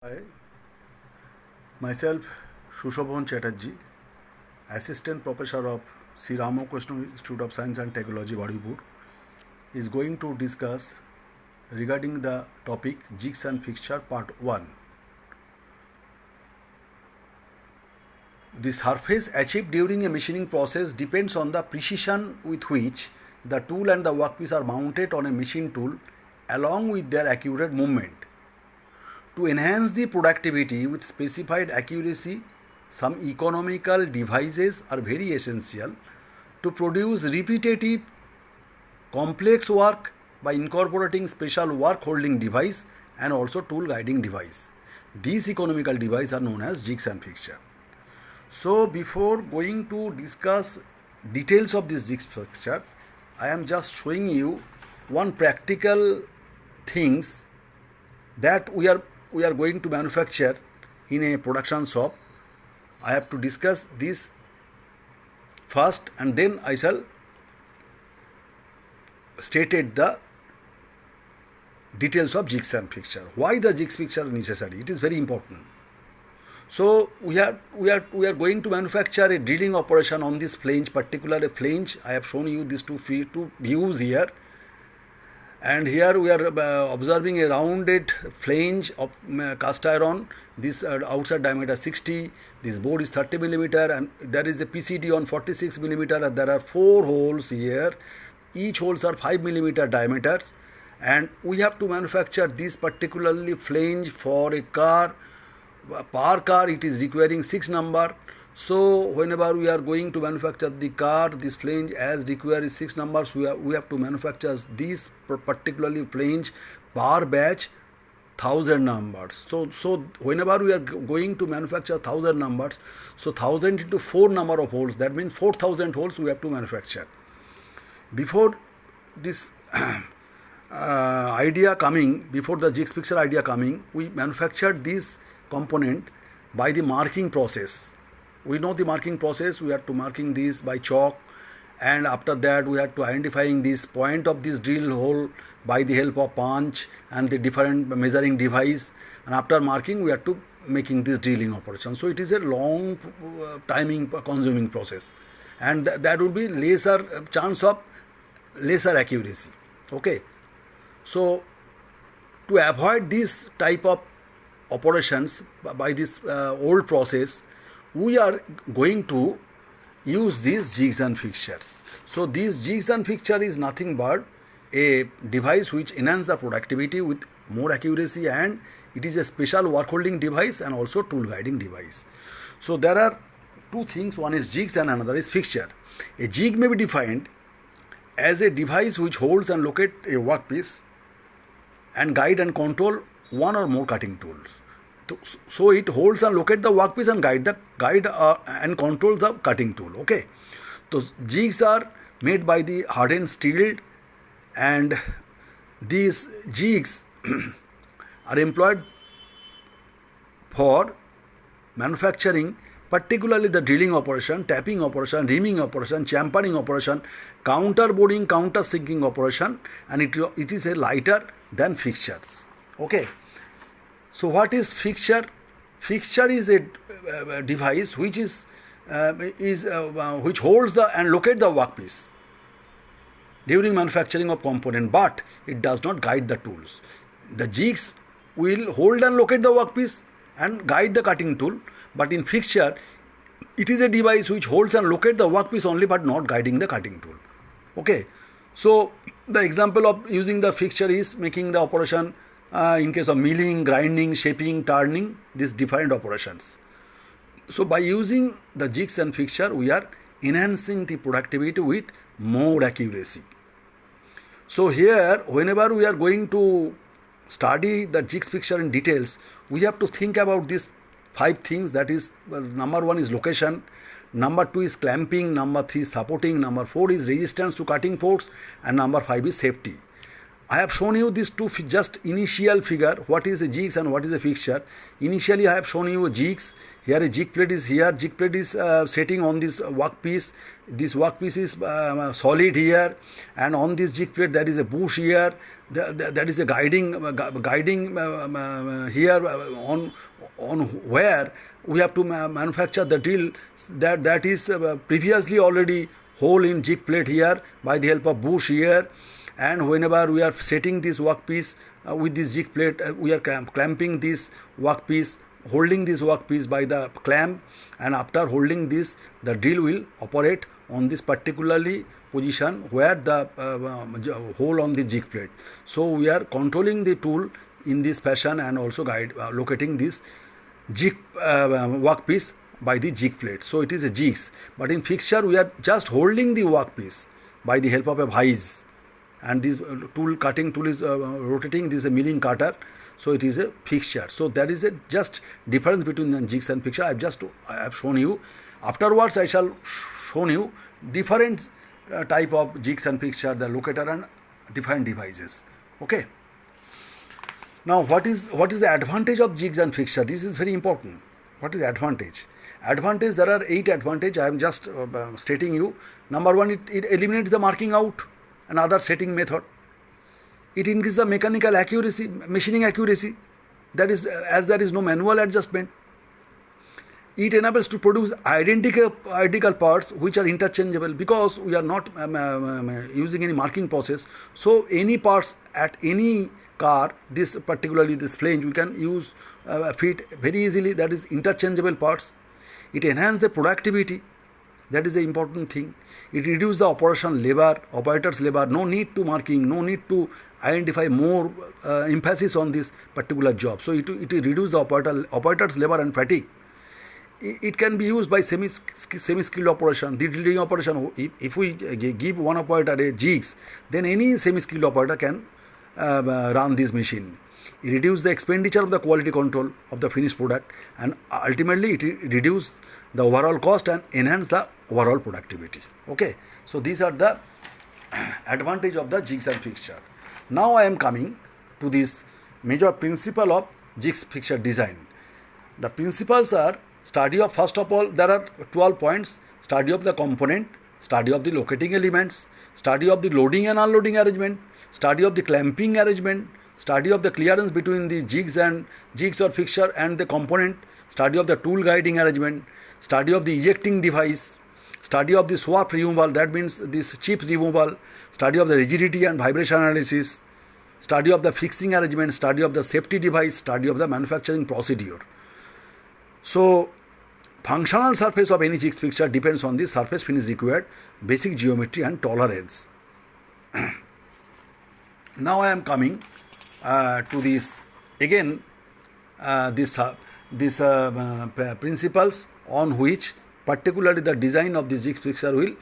Hi, myself Sushobhan Chatterjee, Assistant Professor of Sri Ramakrishna Institute of Science and Technology, Badipur, is going to discuss regarding the topic Jigs and Fixture Part 1. The surface achieved during a machining process depends on the precision with which the tool and the workpiece are mounted on a machine tool along with their accurate movement. To enhance the productivity with specified accuracy, some economical devices are very essential to produce repetitive, complex work by incorporating special work holding device and also tool guiding device. These economical devices are known as jigs and fixture. So before going to discuss details of this jigs fixture, I am just showing you one practical things that we are going to manufacture in a production shop. I have to discuss this first and then I shall stated the details of jigs and fixture. Why the jigs fixture is necessary? It is very important. So we are going to manufacture a drilling operation on this flange, particular flange. I have shown you these two views here. And here we are observing a rounded flange of cast iron. This outside diameter 60. This board is 30 millimeter, and there is a PCD on 46 millimeter. And there are 4 holes here. Each holes are 5 millimeter diameters, and we have to manufacture this particularly flange for a car. Per car, it is requiring 6 number. So whenever we are going to manufacture the car, this flange as required is 6 numbers. We have to manufacture this particularly flange per batch 1000 numbers. So whenever we are going to manufacture 1000 numbers, so 1000 into 4 number of holes, that means 4000 holes we have to manufacture. Before this idea coming, before the jigs fixture idea coming, we manufactured this component by the marking process. We know the marking process. We have to marking this by chalk, and after that we have to identifying this point of this drill hole by the help of punch and the different measuring device, and after marking we have to making this drilling operation. So it is a long timing consuming process, and that would be lesser chance of lesser accuracy. Okay, so to avoid this type of operations by this old process, we are going to use these jigs and fixtures. So these jigs and fixture is nothing but a device which enhance the productivity with more accuracy, and it is a special work holding device and also tool guiding device. So there are two things, one is jigs and another is fixture. A jig may be defined as a device which holds and locates a workpiece and guide and control one or more cutting tools. So it holds and locates the workpiece and guide and controls the cutting tool. Okay, so jigs are made by the hardened steel, and these jigs are employed for manufacturing, particularly the drilling operation, tapping operation, reaming operation, champering operation, counter boring, counter sinking operation, and it is a lighter than fixtures. Okay. So what is fixture? Fixture is a device which which holds and locates the workpiece during manufacturing of component, but it does not guide the tools. The jigs will hold and locate the workpiece and guide the cutting tool, but in fixture, it is a device which holds and locates the workpiece only, but not guiding the cutting tool. Okay, so the example of using the fixture is making the operation. In case of milling, grinding, shaping, turning, these different operations. So by using the jigs and fixture, we are enhancing the productivity with more accuracy. So here, whenever we are going to study the jigs fixture in details, we have to think about these 5 things. That is, number 1 is location, number 2 is clamping, number 3 is supporting, number 4 is resistance to cutting force, and number 5 is safety. I have shown you these two just initial figure, what is a jigs and what is a fixture. Initially I have shown you a jigs. Here a jig plate is here. Jig plate is setting on this workpiece. This workpiece is solid here, and on this jig plate there is a bush here. That is a guiding here on where we have to manufacture the drill that is previously already hole in jig plate here by the help of bush here. And whenever we are setting this workpiece with this jig plate, we are clamping this workpiece, holding this workpiece by the clamp, and after holding this, the drill will operate on this particularly position where the hole on the jig plate. So we are controlling the tool in this fashion and also locating this jig workpiece by the jig plate. So it is a jigs. But in fixture, we are just holding the workpiece by the help of a vise. And this cutting tool is rotating. This is a milling cutter, so it is a fixture. So there is a just difference between the jigs and fixture. I have shown you. Afterwards, I shall show you different type of jigs and fixture, the locator and different devices. Okay. Now, what is the advantage of jigs and fixture? This is very important. What is the advantage? Advantage, there are 8 advantage. I am just stating you. Number 1, it eliminates the marking out. Another setting method. It increases the mechanical accuracy, machining accuracy. That is, as there is no manual adjustment. It enables to produce identical parts which are interchangeable because we are not using any marking process. So any parts at any car, particularly this flange, we can use fit very easily. That is interchangeable parts. It enhances the productivity. That is the important thing. It reduces the operator's labor. No need to marking, no need to identify more emphasis on this particular job. So it reduces the operator's labor and fatigue. It can be used by semi-skilled operation. The drilling operation, if we give one operator a jigs, then any semi-skilled operator can run this machine. It reduces the expenditure of the quality control of the finished product, and ultimately it reduces the overall cost and enhance the overall productivity. Okay, so these are the advantage of the jigs and fixture. Now I am coming to this major principle of jigs fixture design. The principles are study of, first of all, there are 12 points: study of the component, study of the locating elements, study of the loading and unloading arrangement, study of the clamping arrangement, study of the clearance between the jigs or fixture and the component, study of the tool guiding arrangement, study of the ejecting device, study of the swap removal, that means this chip removal, study of the rigidity and vibration analysis, study of the fixing arrangement, study of the safety device, study of the manufacturing procedure. So functional surface of any jigs fixture depends on the surface finish required, basic geometry and tolerance. Now I am coming to this again, these principles on which particularly the design of the jigs fixture will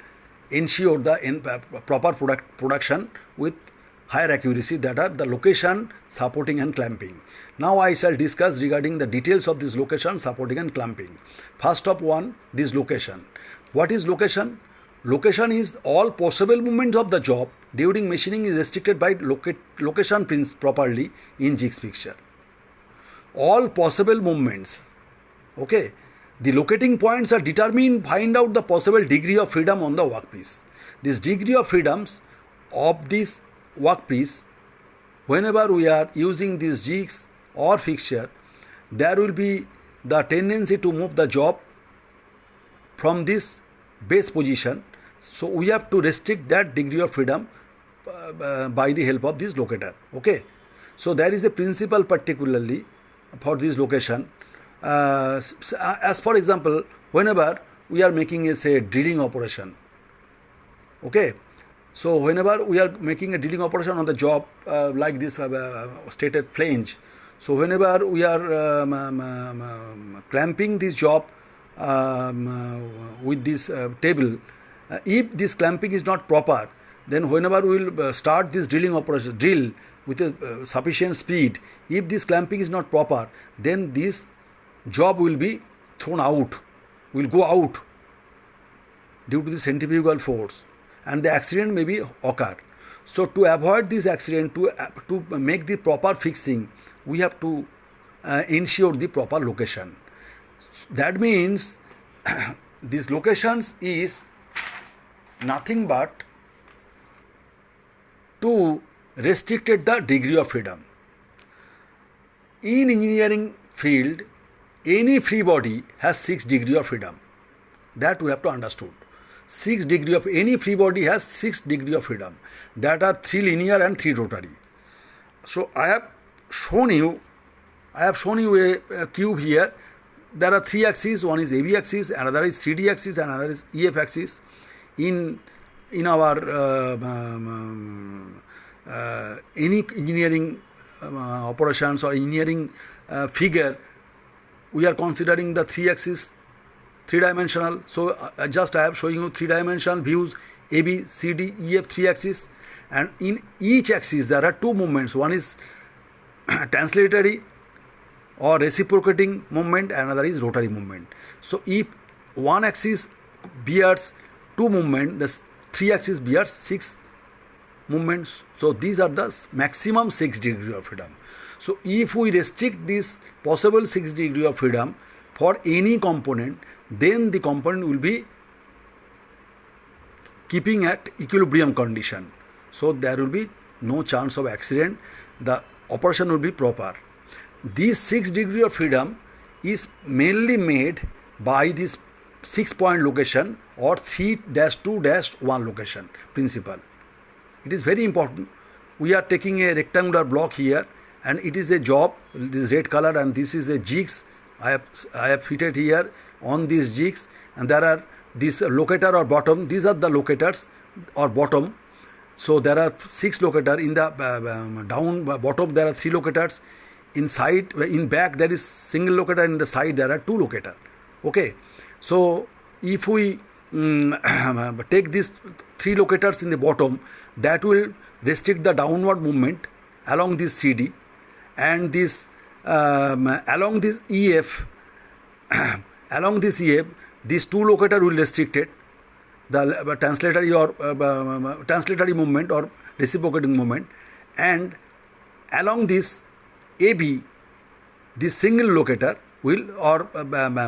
ensure the proper production with higher accuracy, that are the location, supporting and clamping. Now I shall discuss regarding the details of this location, supporting and clamping. First of one, this location. What is location? Location is all possible movements of the job during machining is restricted by location pins properly in jigs fixture. All possible movements. Okay. The locating points are determined, find out the possible degree of freedom on the workpiece. This degree of freedoms of this workpiece, whenever we are using these jigs or fixture, there will be the tendency to move the job from this base position. So we have to restrict that degree of freedom by the help of this locator. Okay. So there is a principle particularly for this location. As for example, whenever we are making a drilling operation. Okay. So whenever we are making a drilling operation on the job like this stated flange, so whenever we are clamping this job with this table, if this clamping is not proper, then whenever we will start this drilling operation, drill with a sufficient speed, if this clamping is not proper, then this job will be thrown out, will go out due to the centrifugal force, and the accident may be occur. So to avoid this accident, to make the proper fixing, we have to ensure the proper location. That means these locations is nothing but to restricted the degree of freedom. In engineering field, any free body has 6 degree of freedom. That we have to understood. 6 degree of any free body has 6 degree of freedom. That are 3 linear and 3 rotary. So I have shown you a cube here. There are 3 axes. One is AB axis, another is CD axis, and another is EF axis. In our any engineering operations or engineering figure, we are considering the 3 axis 3-dimensional. So I have showing you 3-dimensional views, AB, CD, EF, 3 axis, and in each axis there are 2 movements. One is translatory or reciprocating movement, another is rotary movement. So if one axis bears 2 movements, the 3 axis bears 6 movements. So these are the maximum 6 degree of freedom. So if we restrict this possible 6 degree of freedom for any component, then the component will be keeping at equilibrium condition. So there will be no chance of accident. The operation will be proper. This 6 degree of freedom is mainly made by this 6-point location or 3-2-1 location principle. It is very important. We are taking a rectangular block here, and it is a job, this red color, and this is a jigs. I have fitted here on these jigs, and there are this locator or bottom. These are the locators or bottom. So there are 6 locators in the down bottom. There are 3 locators. Inside, in back there is single locator. In the side there are 2 locators. Okay. So if we take these 3 locators in the bottom, that will restrict the downward movement along this CD, and this along this EF, along this EF, these 2 locators will restrict it, the translatory or translatory movement or reciprocating movement, and along this AB, this single locator will or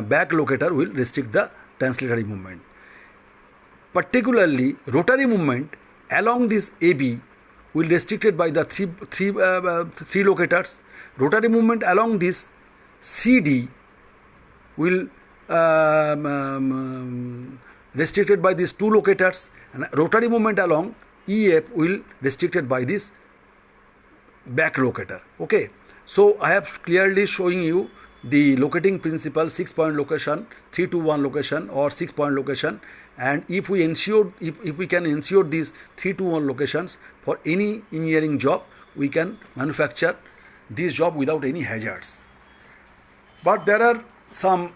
back locator will restrict the translatory movement. Particularly rotary movement along this AB will restricted by the three locators. Rotary movement along this CD will restricted by these 2 locators, and rotary movement along EF will restricted by this back locator. Okay, so I have clearly showing you the locating principle, 6-point location, 3-2-1 location or 6-point location, and if we can ensure these 3-2-1 locations for any engineering job, we can manufacture this job without any hazards. But there are some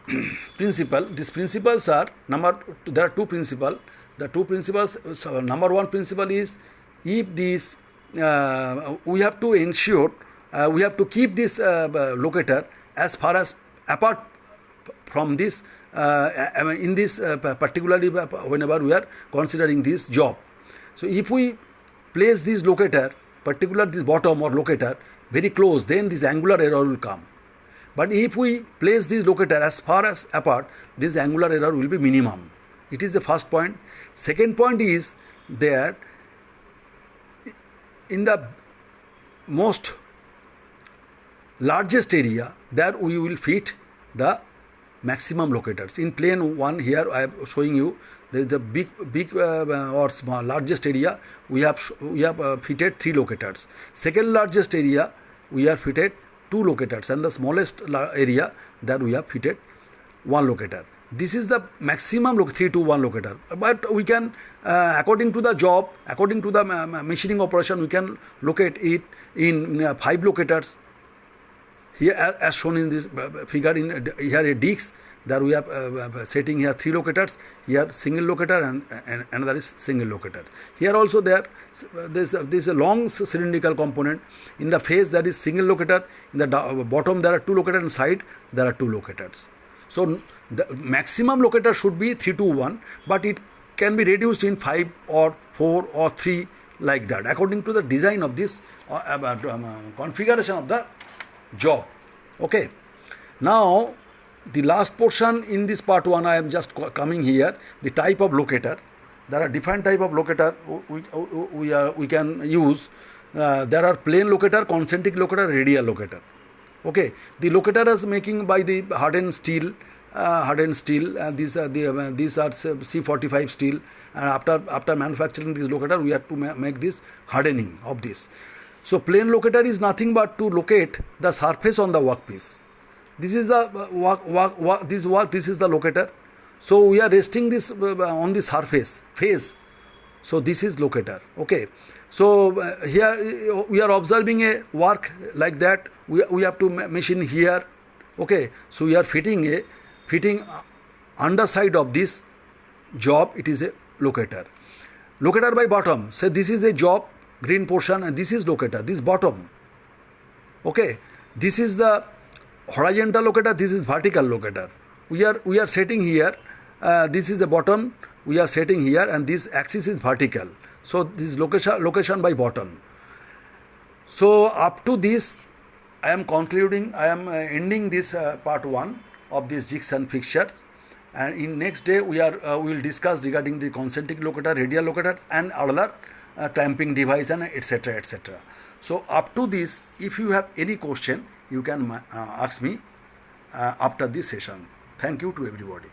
principles. These principles are there are 2 principles. The 2 principles. So number 1 principle is, if these we have to ensure we have to keep this locator as far as apart from this in this particularly whenever we are considering this job. So if we place this locator, particular this bottom or locator very close, then this angular error will come. But if we place this locator as far as apart, this angular error will be minimum. It is the first point. Second point is that in the most largest area, there we will fit the maximum locators. In plane 1 here I am showing you, there is a big or small largest area we have fitted 3 locators. Second largest area we have fitted 2 locators, and the smallest area that we have fitted 1 locator. This is the maximum 3-2-1 locator. But we can according to the job, according to the machining operation, we can locate it in 5 locators. Here as shown in this figure, in here a disc, there we have setting here 3 locators, here single locator and another is single locator. Here also there is a long cylindrical component. In the face there is single locator, in the bottom there are 2 locators, and side there are 2 locators. So the maximum locator should be 3-2-1, but it can be reduced in 5 or 4 or 3 like that according to the design of this configuration of the job. Okay. Now the last portion in this part 1, I am just coming here, the type of locator. There are different type of locator we can use. There are plane locator, concentric locator, radial locator. Okay, the locator is making by the hardened steel. These are C45 steel, and after manufacturing this locator, we have to make this hardening of this. So plane locator is nothing but to locate the surface on the workpiece. This is the this is the locator. So we are resting this on the surface face. So this is locator. Okay. So here we are observing a work like that. We have to machine here. Okay. So we are fitting underside of this job. It is a locator. Locator by bottom. Say this is a job, green portion, and this is locator. This bottom. Okay. This is the horizontal locator. This is vertical locator. We are setting here. This is the bottom. We are setting here, and this axis is vertical. So this location by bottom. So up to this, I am concluding. I am ending this part 1 of this jigs and fixtures. And in next day we will discuss regarding the concentric locator, radial locators, and other clamping device, and etc. etc. So up to this, if you have any question, you can ask me after this session. Thank you to everybody.